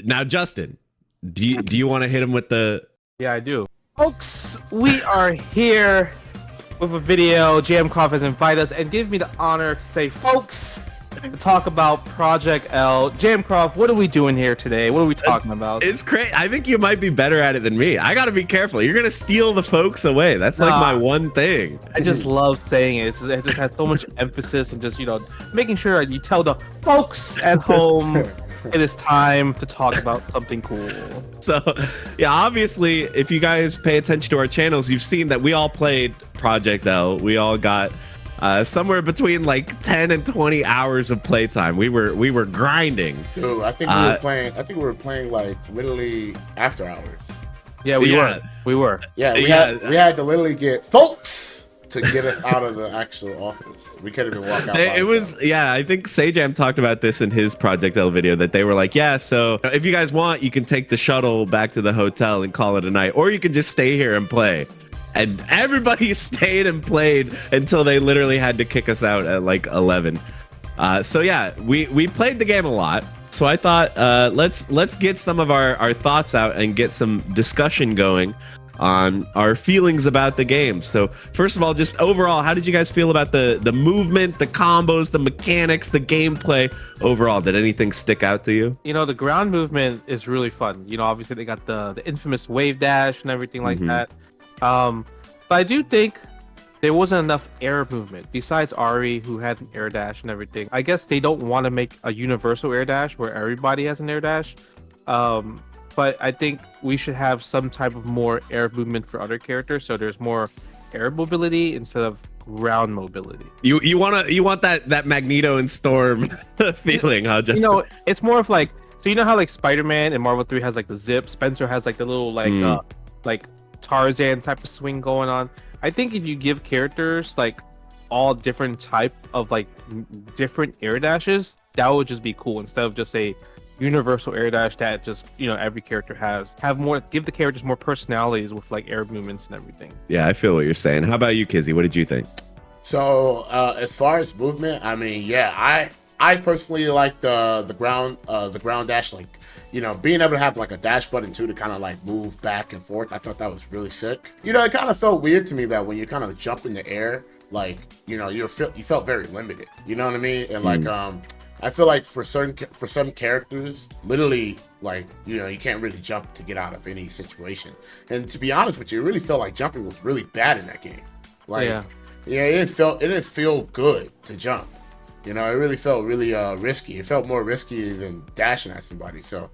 Now, Justin, do you want to hit him with the? Yeah, I do. Folks, we are here with a video. jmcrofts has invited us and give me the honor to say, folks, to talk about Project L. jmcrofts, what are we doing here today? What are we talking about? It's great. I think you might be better at it than me. I got to be careful. You're gonna steal the folks away. That's like my one thing. I just love saying it. It just has so much emphasis and just, making sure you tell the folks at home it is time to talk about something cool. So, yeah, obviously, if you guys pay attention to our channels, you've seen that we all played Project L. We all got somewhere between like 10 and 20 hours of playtime. We were grinding. Dude, I think we were playing like literally after hours. Yeah, we were. Yeah, we had to literally get folks to get us out of the actual office. We couldn't even walk out. It was, yeah, I think Sajam talked about this in his Project L video, that they were like, yeah, so if you guys want, you can take the shuttle back to the hotel and call it a night, or you can just stay here and play. And everybody stayed and played until they literally had to kick us out at like 11. So yeah, we played the game a lot. So I thought, let's get some of our thoughts out and get some discussion going on our feelings about the game. So first of all, just overall, how did you guys feel about the movement, the combos, the mechanics, the gameplay overall? Did anything stick out to you? The ground movement is really fun. Obviously they got the infamous wave dash and everything like that. But I do think there wasn't enough air movement besides Ari, who had an air dash and everything. I guess they don't want to make a universal air dash where everybody has an air dash. But I think we should have some type of more air movement for other characters, so there's more air mobility instead of ground mobility. You want that Magneto and Storm feeling, huh, Justin? It's more of like, so how like Spider-Man and Marvel 3 has like the zip, Spencer has like the little like Tarzan type of swing going on. I think if you give characters like all different type of like different air dashes, that would just be cool instead of just a universal air dash that just every character has. Give the characters more personalities with like air movements and everything. Yeah, I feel what you're saying. How about you, Kizzie? What did you think? So as far as movement, I mean, yeah, I personally like the ground dash, like being able to have like a dash button too to kind of like move back and forth. I thought that was really sick. It kind of felt weird to me that when you kind of jump in the air, like you felt very limited. You know what I mean? And like I feel like for some characters, literally, like you can't really jump to get out of any situation. And to be honest with you, it really felt like jumping was really bad in that game. Like, it didn't feel good to jump. It really felt really risky. It felt more risky than dashing at somebody. So,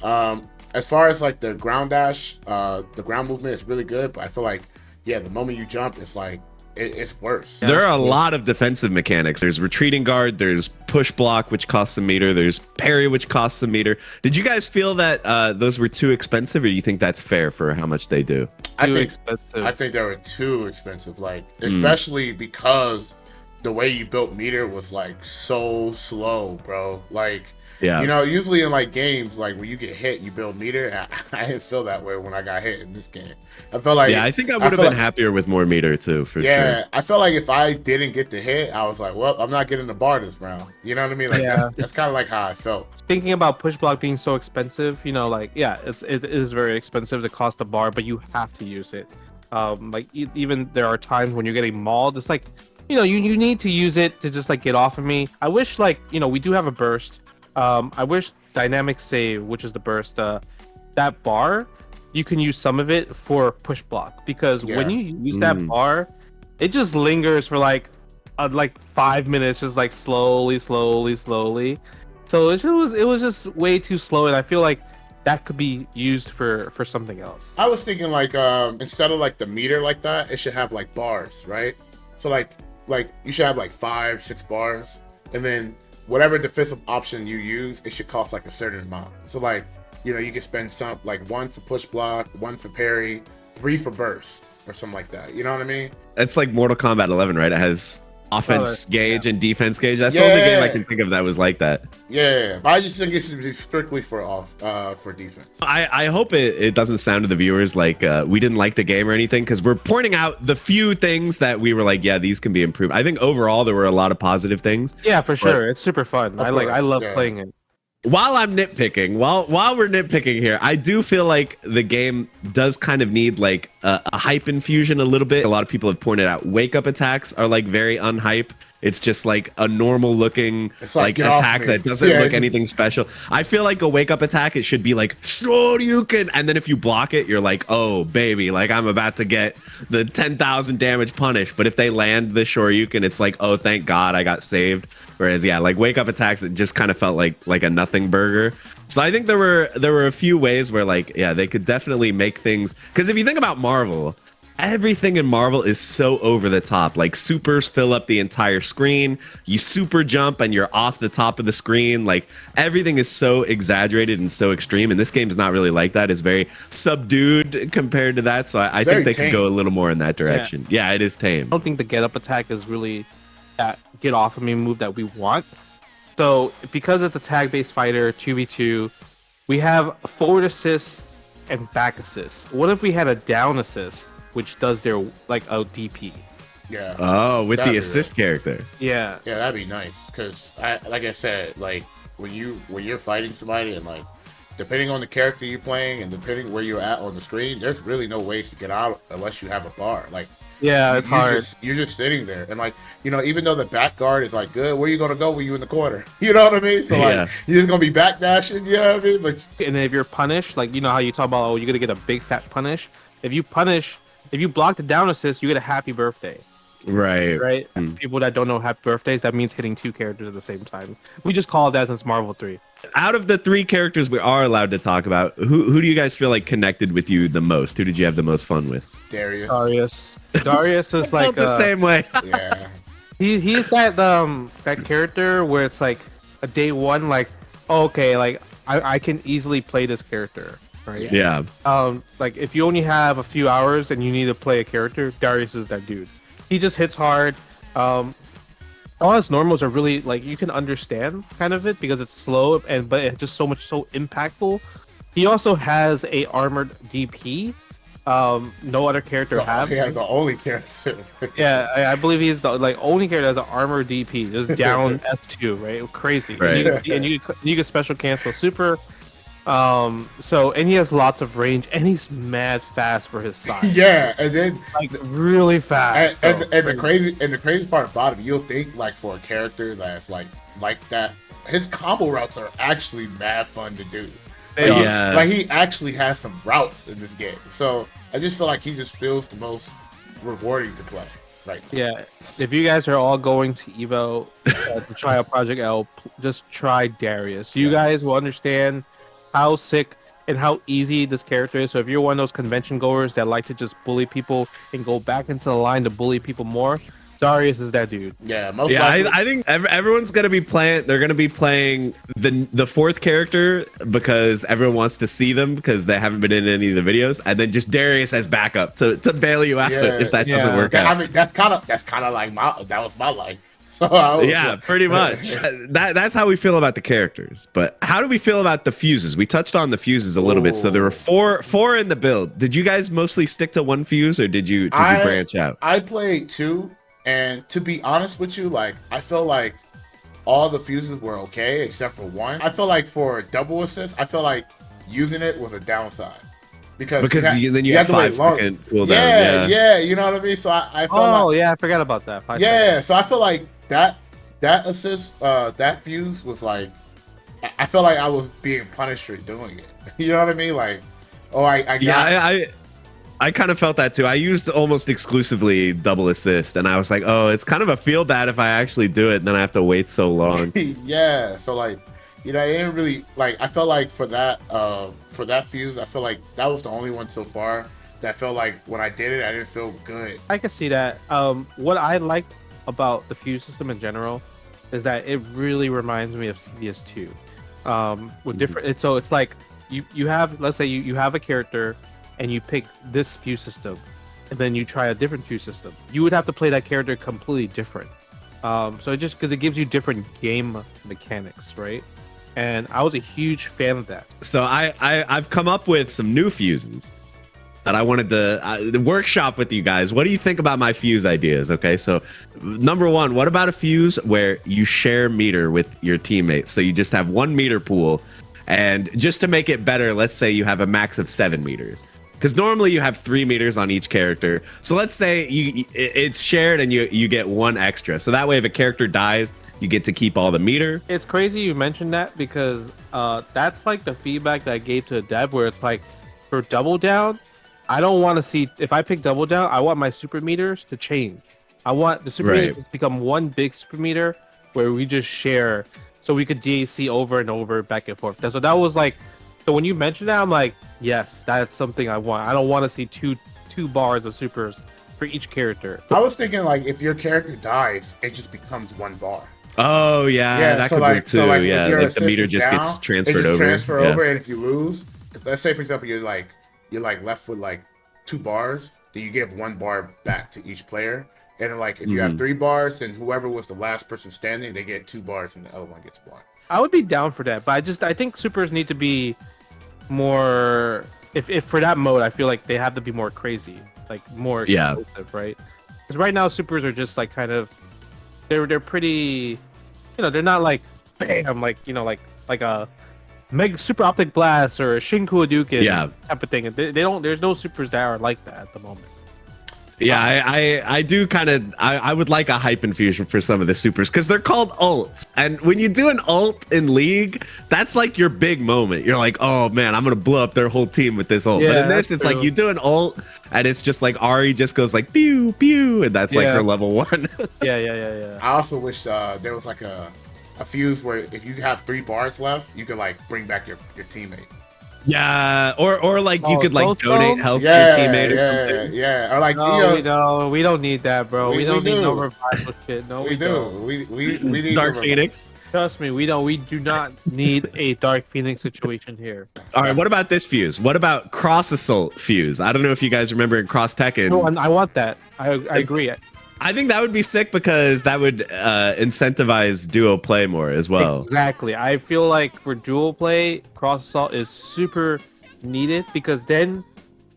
as far as like the ground dash, the ground movement is really good. But I feel like, yeah, the moment you jump, it's like it's worse. There are a lot of defensive mechanics. There's retreating guard, there's push block, which costs a meter, there's parry, which costs a meter. Did you guys feel that those were too expensive, or do you think that's fair for how much they do? I think they were too expensive, like especially because the way you built meter was like so slow, bro. Like, usually in like games, like when you get hit, you build meter. I didn't feel that way when I got hit in this game. I felt like, I think I would have been happier with more meter too, for sure. Yeah, I felt like if I didn't get the hit, I was like, well, I'm not getting the bar this round. You know what I mean? Like, that's kind of like how I felt. Thinking about push block being so expensive, like, yeah, it is very expensive to cost a bar, but you have to use it. Like even there are times when you're getting mauled. It's like, you need to use it to just like get off of me. I wish like, we do have a burst. I wish dynamic save, which is the burst, that bar, you can use some of it for push block, because when you use that bar, it just lingers for like 5 minutes, just like slowly. So it was just way too slow, and I feel like that could be used for something else. I was thinking like instead of like the meter like that, it should have like bars, right? So like you should have like 5-6 bars, and then whatever defensive option you use, it should cost like a certain amount. So like, you can spend some like 1 for push block, 1 for parry, 3 for burst, or something like that. You know what I mean? It's like Mortal Kombat 11, right? It has offense gauge and defense gauge. That's the only game I can think of that was like that. Yeah, but I just think it should be strictly for defense. I hope it doesn't sound to the viewers like we didn't like the game or anything, because we're pointing out the few things that we were like, yeah, these can be improved. I think overall there were a lot of positive things. Yeah, for sure. It's super fun. I love playing it. while I'm nitpicking, while we're nitpicking here, I do feel like the game does kind of need like a hype infusion a little bit. A lot of people have pointed out wake up attacks are like very unhype. It's just like a normal looking It's like attack that doesn't look anything special. I feel like a wake up attack, it should be like Shoryuken, and then if you block it, you're like, oh baby, like I'm about to get the 10,000 damage punish. But if they land the Shoryuken, it's like, oh thank God I got saved. Whereas yeah, like wake up attacks, it just kind of felt like a nothing burger. So I think there were a few ways where like yeah, they could definitely make things, because if you think about Marvel, everything in Marvel is so over the top. Like supers fill up the entire screen. You super jump and you're off the top of the screen. Like everything is so exaggerated and so extreme. And this game's not really like that. It's very subdued compared to that. So I think they could go a little more in that direction. Yeah, it is tame. I don't think the get up attack is really that get off of me move that we want. So because it's a tag based fighter 2v2, we have forward assist and back assist. What if we had a down assist, which does their like a DP? Yeah. Oh, with the assist character. Yeah. Yeah, that'd be nice. Cause like I said, like when you're fighting somebody and like depending on the character you're playing and depending where you're at on the screen, there's really no ways to get out unless you have a bar. Like yeah, it's hard. You're just sitting there, and like even though the back guard is like good, where you gonna go when you in the corner? You know what I mean? So like you're just gonna be back dashing. You know what I mean? But and then if you're punished, like how you talk about, oh, you're gonna get a big fat punish. If you block the down assist, you get a happy birthday. Right. People that don't know happy birthdays, that means hitting 2 characters at the same time. We just call it that since Marvel 3. Out of the 3 characters we are allowed to talk about, who do you guys feel like connected with you the most? Who did you have the most fun with? Darius is like the same way. Yeah. He's that character where it's like a day one, like, oh, okay, like I can easily play this character. Right. Yeah. Like if you only have a few hours and you need to play a character, Darius is that dude. He just hits hard. All his normals are really like you can understand kind of it because it's slow but it's just so impactful. He also has a armored DP. No other character has. Yeah, the only character. Yeah, I believe he's the only character that has an armored DP. Just down F2, right? Crazy. Right. And you can special cancel super. And he has lots of range and he's mad fast for his size. Yeah, and then like really fast. And the crazy part about him, you'll think like for a character that's like that, his combo routes are actually mad fun to do. Like he actually has some routes in this game. So I just feel like he just feels the most rewarding to play right now. Yeah. If you guys are all going to Evo to try out Project L, just try Darius. You guys will understand how sick and how easy this character is. So if you're one of those convention goers that like to just bully people and go back into the line to bully people more, Darius is that dude. Yeah, most likely. I think everyone's gonna be playing. They're gonna be playing the 4th character because everyone wants to see them because they haven't been in any of the videos, and then just Darius as backup to bail you out if that doesn't work out. I mean, that's kind of like that was my life. So pretty much. That's how we feel about the characters. But how do we feel about the fuses? We touched on the fuses a little bit. So there were four in the build. Did you guys mostly stick to 1 fuse, or did you branch out? I played 2, and to be honest with you, like I felt like all the fuses were okay except for 1. I feel like for double assist, I feel like using it was a downside. Because then you have 5 second cooldown. Yeah, you know what I mean? So I felt I forgot about that. So I feel like that assist, that fuse was like, I felt like I was being punished for doing it. You know what I mean? Like, I kind of felt that too. I used almost exclusively double assist, and I was like, oh, it's kind of a feel bad if I actually do it, and then I have to wait so long. Yeah, so like, it didn't really like. I felt like for that fuse, I feel like that was the only one so far that felt like when I did it, I didn't feel good. I can see that. What I liked about the fuse system in general is that it really reminds me of CVS2. With different, so it's like you have, let's say you have a character and you pick this fuse system, and then you try a different fuse system. You would have to play that character completely different. So it just because it gives you different game mechanics, right? And I was a huge fan of that. So I've come up with some new fuses. that I wanted to workshop with you guys. What do you think about my fuse ideas? Okay, so number one, what about a fuse where you share meter with your teammates? So you just have 1 meter pool, and just to make it better, let's say you have a max of 7 meters. Because normally you have 3 meters on each character. So let's say it's shared and you get 1 extra. So that way, if a character dies, you get to keep all the meter. It's crazy you mentioned that because that's like the feedback that I gave to the dev, where it's like for double down, I don't want to see, if I pick double down, I want my super meters to change. I want the super meters to become 1 big super meter where we just share, so we could DAC over and over, back and forth. So that was like, so when you mentioned that, I'm like, yes, that's something I want. I don't want to see two bars of supers for each character. I was thinking like if your character dies, it just becomes 1 bar. Oh yeah, that could work too. Yeah, like the meter just gets transferred over. Transfer over, and if you lose, let's say for example you're like left with like 2 bars, then you give 1 bar back to each player. And like if you have 3 bars, then whoever was the last person standing, they get 2 bars, and the other one gets 1. I would be down for that, but I think supers need to be more. If for that mode, I feel like they have to be more crazy, like more explosive, right? Because right now supers are just like kind of, they're pretty, they're not like bam, like like a mega super optic blast or a Shinku Hadouken type of thing. They don't. There's no supers that are like that at the moment. Yeah, I do kind of, I would like a hype infusion for some of the supers because they're called ults. And when you do an ult in League, that's like your big moment. You're like, oh man, I'm going to blow up their whole team with this ult. But in this, it's like you do an ult and it's just like Ari just goes like pew, pew. And that's like her level 1. Yeah. I also wish there was like a fuse where if you have 3 bars left, you can like bring back your teammate. Yeah, or like you could like donate health to your teammate or something. Yeah, or like we don't need that, bro. We don't need no revival shit. No, we do. We need Dark Phoenix. Trust me, we don't. We do not need a Dark Phoenix situation here. All right, what about this fuse? What about Cross Assault fuse? I don't know if you guys remember in Cross Tekken. No, I want that. I agree. I think that would be sick because that would incentivize duo play more as well. Exactly. I feel like for dual play, Cross Assault is super needed because then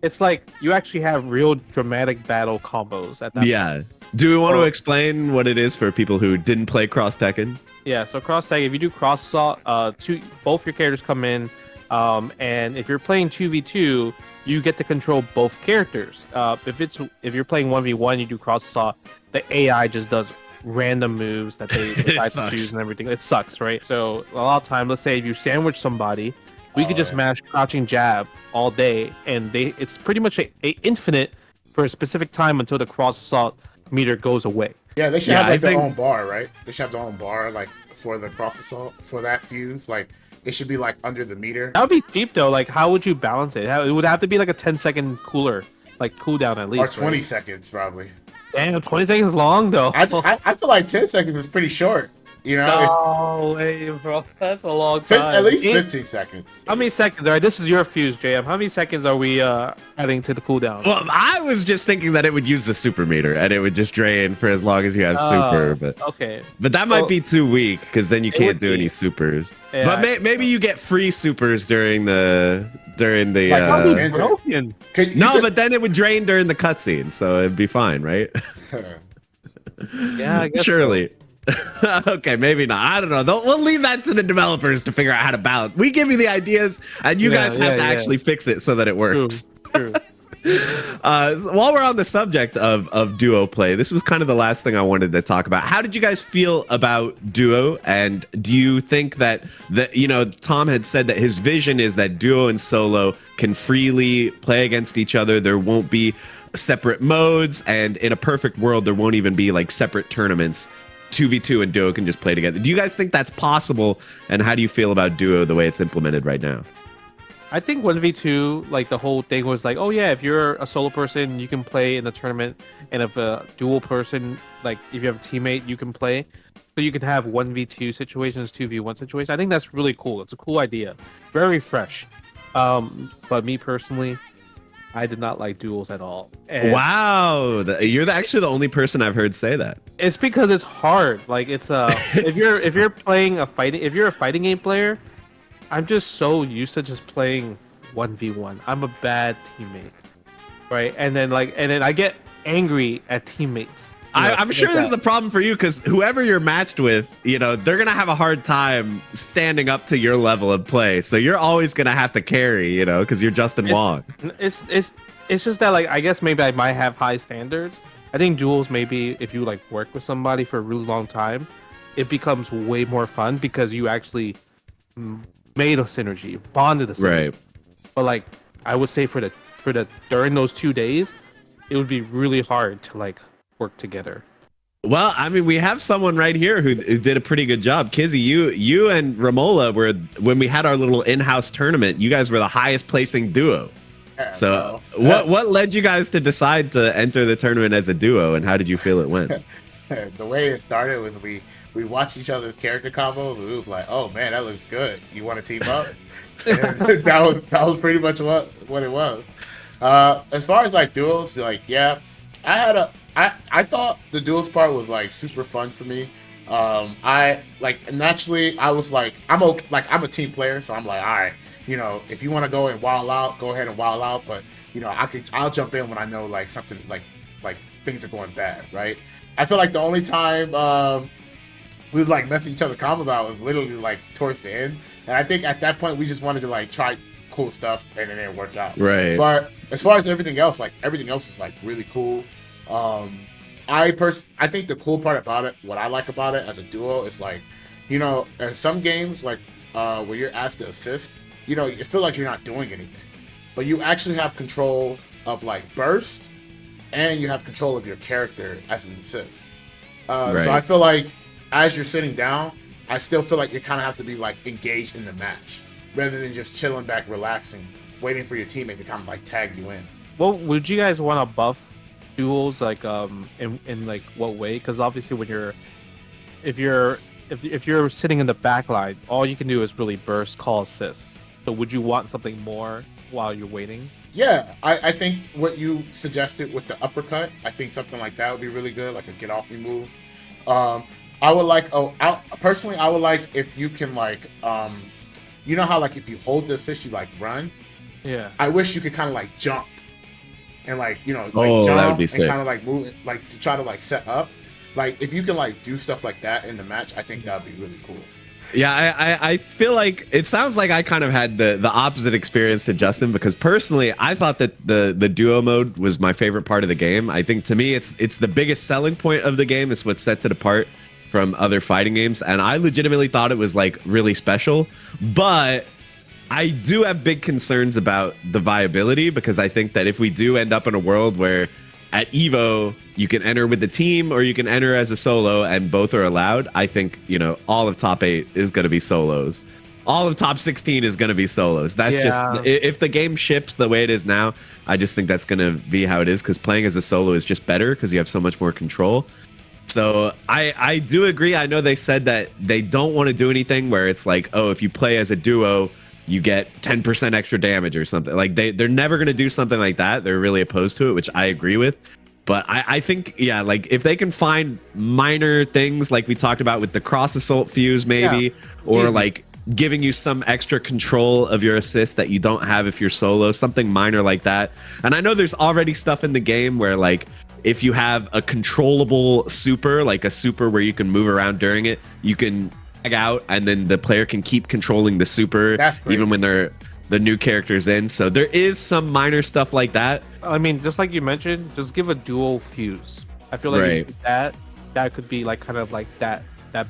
it's like you actually have real dramatic battle combos at that point. Do we want to explain what it is for people who didn't play Cross Tekken? Yeah, so Cross Tekken, if you do Cross Assault, both your characters come in, and if you're playing 2v2, you get to control both characters. If you're playing 1v1, you do Cross Assault, the AI just does random moves that they decide to choose and everything. It sucks, right? So a lot of time, let's say if you sandwich somebody, we could just mash crouching jab all day, and it's pretty much a infinite for a specific time until the Cross Assault meter goes away. Yeah, they should have like their own bar, right? They should have their own bar like for the Cross Assault for that fuse, like. It should be like under the meter. That would be cheap though. Like, how would you balance it? It would have to be like a 10-second cooldown at least. Or 20 seconds probably. Damn, 20 seconds long though. I feel like 10 seconds is pretty short. No way, bro. That's a long time. At least 15 seconds. How many seconds? All right, this is your fuse, JM. How many seconds are we adding to the cooldown? Well, I was just thinking that it would use the super meter and it would just drain for as long as you have super. But okay. But that might be too weak because then you can't do any supers. Yeah, but maybe you get free supers during the. Broken. But then it would drain during the cutscene, so it'd be fine, right? Yeah, I guess surely. So. Okay, maybe not. I don't know. We'll leave that to the developers to figure out how to balance. We give you the ideas, and you guys have to actually fix it so that it works. True. So while we're on the subject of duo play, this was kind of the last thing I wanted to talk about. How did you guys feel about duo? And do you think that Tom had said that his vision is that duo and solo can freely play against each other. There won't be separate modes, and in a perfect world, there won't even be like separate tournaments. 2v2 and duo can just play together. Do you guys think that's possible? And how do you feel about duo the way it's implemented right now? I think 1v2, like the whole thing was like, oh yeah, if you're a solo person, you can play in the tournament, and if a dual person, like if you have a teammate, you can play. So you can have 1v2 situations, 2v1 situations. I think that's really cool. It's a cool idea, very fresh. But me personally, I did not like duels at all. And wow, you're actually the only person I've heard say that. It's because it's hard. Like it's if you're playing if you're a fighting game player, I'm just so used to just playing 1v1. I'm a bad teammate. right? And then I get angry at teammates. I'm sure this is a problem for you because whoever you're matched with, they're gonna have a hard time standing up to your level of play. So you're always gonna have to carry, because you're Justin Wong. It's just that like I guess maybe I might have high standards. I think duels maybe if you like work with somebody for a really long time, it becomes way more fun because you actually made a synergy, bonded a synergy. Right. But like I would say for the during those 2 days, it would be really hard to like work together. Well, I mean, we have someone right here who did a pretty good job. Kizzie, you and Ramola were, when we had our little in-house tournament, you guys were the highest placing duo. So what led you guys to decide to enter the tournament as a duo, and how did you feel it went? The way it started was we watched each other's character combos. It was like, oh man, that looks good. You want to team up? And that was pretty much what it was. As far as like duos, like I thought the duels part was like super fun for me. I like naturally I was like I'm a team player, so I'm like, all right, if you want to go and wild out, go ahead and wild out, but I'll jump in when I know like something like things are going bad, right? I feel like the only time we was like messing each other combos out was literally like towards the end, and I think at that point we just wanted to like try cool stuff and it didn't work out. Right. But as far as everything else is like really cool. I think the cool part about it, what I like about it as a duo, is like, in some games like where you're asked to assist, you feel like you're not doing anything, but you actually have control of like burst, and you have control of your character as an assist. Right. So I feel like as you're sitting down, I still feel like you kind of have to be like engaged in the match rather than just chilling back, relaxing, waiting for your teammate to kind of like tag you in. Well, would you guys want to buff duels like in like what way? Because obviously when if you're sitting in the back line, all you can do is really burst, call assists. So would you want something more while you're waiting? Yeah, I think what you suggested with the uppercut, I think something like that would be really good, like a get off me move. I would like personally I would like if you can like you know how like if you hold the assist you like run. Yeah. I wish you could kind of like jump and like jump and kind of like move like to try to like set up. Like if you can like do stuff like that in the match, I think that would be really cool. Yeah, I feel like it sounds like I kind of had the opposite experience to Justin, because personally I thought that the duo mode was my favorite part of the game. I think to me it's the biggest selling point of the game. It's what sets it apart from other fighting games, and I legitimately thought it was like really special. But I do have big concerns about the viability, because I think that if we do end up in a world where at Evo you can enter with the team or you can enter as a solo and both are allowed, I think all of top 8 is going to be solos. All of top 16 is going to be solos. That's just, if the game ships the way it is now, I just think that's going to be how it is, because playing as a solo is just better because you have so much more control. So I do agree. I know they said that they don't want to do anything where it's like, oh, if you play as a duo you get 10% extra damage or something. Like they're never going to do something like that. They're really opposed to it, which I agree with. But I think, yeah, like if they can find minor things like we talked about with the cross assault fuse maybe, or like giving you some extra control of your assist that you don't have if you're solo, something minor like that. And I know there's already stuff in the game where like if you have a controllable super, like a super where you can move around during it, you can tag out and then the player can keep controlling the super even when the new character's in. So there is some minor stuff like that. I mean, just like you mentioned, just give a dual fuse. I feel like that could be like kind of like that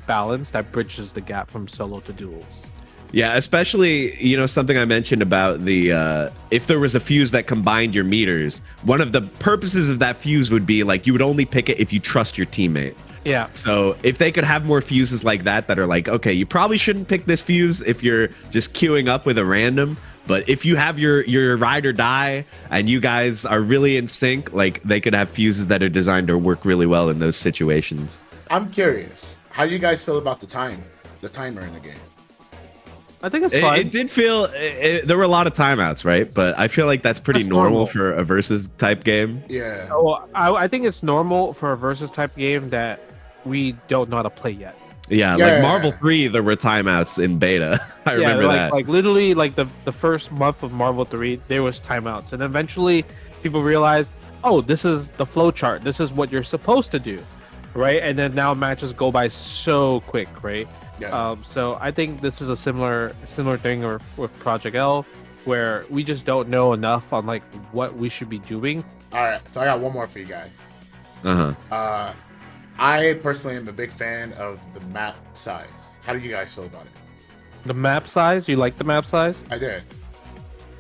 balance that bridges the gap from solo to duels. Yeah, especially, something I mentioned about the if there was a fuse that combined your meters, one of the purposes of that fuse would be like you would only pick it if you trust your teammate. Yeah. So if they could have more fuses like that are like, okay, you probably shouldn't pick this fuse if you're just queuing up with a random, but if you have your ride or die and you guys are really in sync, like they could have fuses that are designed to work really well in those situations. I'm curious, how do you guys feel about the timer in the game? I think it's fine. It did feel there were a lot of timeouts, right? But I feel like that's pretty normal for a versus type game. Yeah. Oh, I think it's normal for a versus type game that we don't know how to play yet. Yeah, like Marvel 3, there were timeouts in beta. I remember that. Like literally, like the first month of Marvel 3, there was timeouts, and eventually people realize, oh, this is the flow chart. This is what you're supposed to do, right? And then now matches go by so quick, right? Yeah. So I think this is a similar thing with Project L, where we just don't know enough on like what we should be doing. All right, so I got one more for you guys. Uh-huh. I personally am a big fan of the map size. How do you guys feel about it? The map size, you like the map size? I did.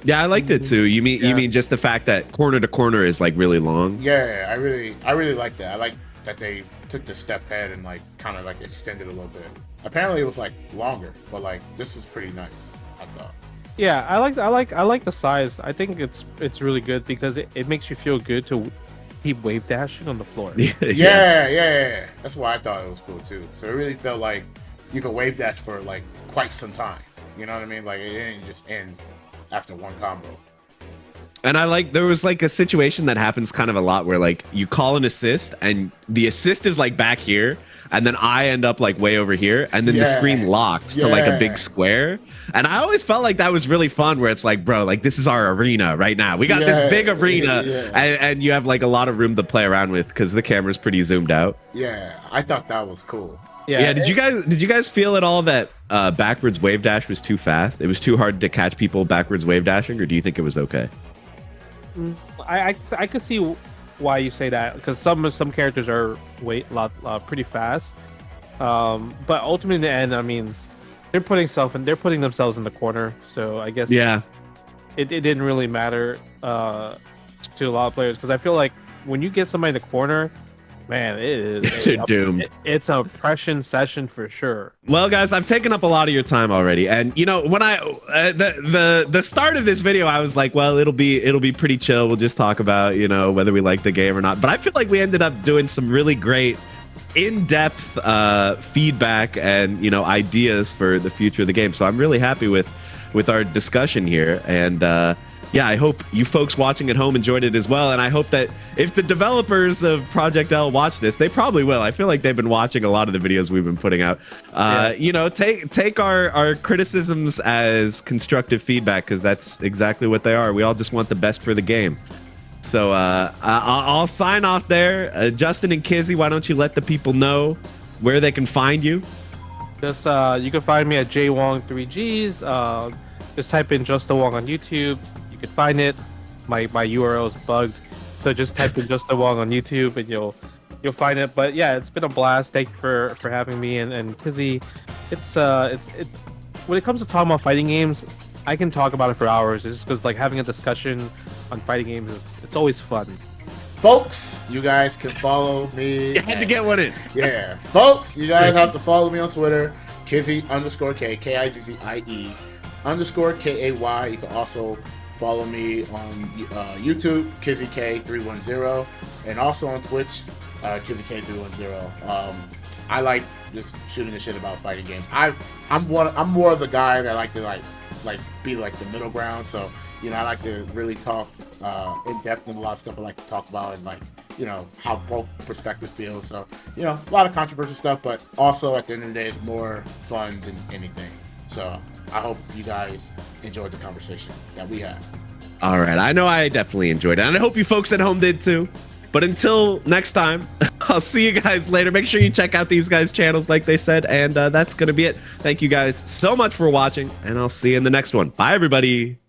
Yeah, I liked it too. You mean just the fact that corner to corner is like really long? Yeah, I really like that. I like that they took the step ahead and like kind of like extended a little bit. Apparently it was like longer, but like this is pretty nice, I thought. Yeah, I like the size. I think it's really good because it makes you feel good to keep wave dashing on the floor. Yeah. That's why I thought it was cool too. So it really felt like you could wave dash for like quite some time. You know what I mean? Like it didn't just end after one combo. And I like, there was like a situation that happens kind of a lot where like you call an assist and the assist is like back here and then I end up like way over here and then the screen locks to like a big square. And I always felt like that was really fun where it's like, bro, like this is our arena right now. We got this big arena and you have like a lot of room to play around with because the camera's pretty zoomed out. Yeah, I thought that was cool. Yeah, did you guys feel at all that backwards wave dash was too fast? It was too hard to catch people backwards wave dashing, or do you think it was okay? I could see why you say that because some characters are pretty fast, but ultimately in the end, I mean, they're putting themselves in the corner, so I guess it didn't really matter to a lot of players because I feel like when you get somebody in the corner, man, They're doomed. It's a oppression session for sure. Well, guys, I've taken up a lot of your time already, and you know when I the start of this video, I was like, well, it'll be pretty chill. We'll just talk about whether we like the game or not. But I feel like we ended up doing some really great in-depth feedback and ideas for the future of the game. So I'm really happy with our discussion here, and yeah, I hope you folks watching at home enjoyed it as well. And I hope that if the developers of Project L watch this, they probably will. I feel like they've been watching a lot of the videos we've been putting out. Take our criticisms as constructive feedback because that's exactly what they are. We all just want the best for the game. So I'll sign off there. Justin and Kizzie, why don't you let the people know where they can find you? Just you can find me at jwong3gs. Just type in Just the Wong on YouTube. You can find it. My URL is bugged, so just type in Just the Wong on YouTube and you'll find it. But yeah, it's been a blast. Thank you for having me and Kizzie. It's when it comes to talking about fighting games, I can talk about it for hours. It's just because like having a discussion on fighting games it's always fun. Folks, you guys can follow me. You had to get one in. Yeah, folks, you guys have to follow me on Twitter, Kizzie_K, KIZZIE _KAY. You can also follow me on YouTube, KizzieK310, and also on Twitch, KizzieK310. I like just shooting the shit about fighting games. I'm more of the guy that like to be like the middle ground. So I like to really talk in depth and a lot of stuff I like to talk about and how both perspectives feel. So a lot of controversial stuff, but also at the end of the day, it's more fun than anything. So I hope you guys enjoyed the conversation that we had. All right. I know I definitely enjoyed it. And I hope you folks at home did too. But until next time, I'll see you guys later. Make sure you check out these guys' channels like they said. And that's going to be it. Thank you guys so much for watching. And I'll see you in the next one. Bye, everybody.